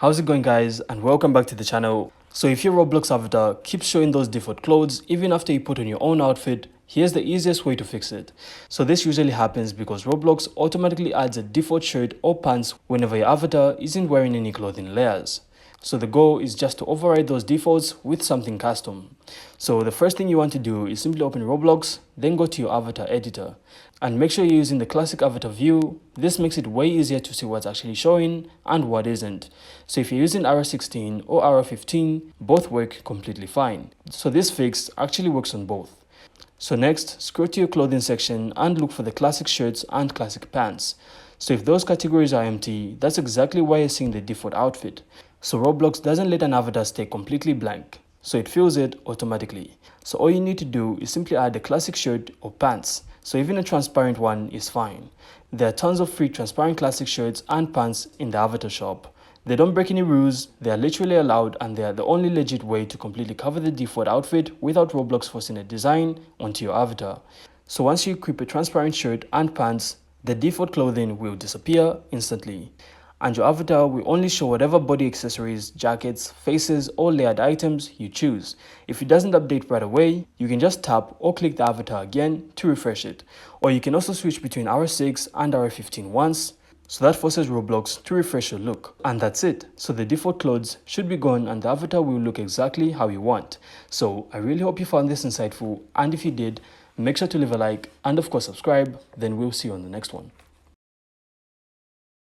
How's it going, guys, and welcome back to the channel. So if your Roblox avatar keeps showing those default clothes even after you put on your own outfit, here's the easiest way to fix it. So this usually happens because Roblox automatically adds a default shirt or pants whenever your avatar isn't wearing any clothing layers. So the goal is just to override those defaults with something custom. So the first thing you want to do is simply open Roblox, then go to your avatar editor. And make sure you're using the classic avatar view. This makes it way easier to see what's actually showing and what isn't. So if you're using RS16 or RS15, both work completely fine. So this fix actually works on both. So next, scroll to your clothing section and look for the classic shirts and classic pants. So if those categories are empty, that's exactly why you're seeing the default outfit. So Roblox doesn't let an avatar stay completely blank, so it fills it automatically. So all you need to do is simply add a classic shirt or pants. So even a transparent one is fine. There are tons of free transparent classic shirts and pants in the avatar shop. They don't break any rules, they are literally allowed, and they are the only legit way to completely cover the default outfit without Roblox forcing a design onto your avatar. So once you equip a transparent shirt and pants, the default clothing will disappear instantly. And your avatar will only show whatever body accessories, jackets, faces, or layered items you choose. If it doesn't update right away, you can just tap or click the avatar again to refresh it. Or you can also switch between RS6 and RS15 once, so that forces Roblox to refresh your look. And that's it. So the default clothes should be gone and the avatar will look exactly how you want. So I really hope you found this insightful, and if you did, make sure to leave a like and of course subscribe. Then we'll see you on the next one.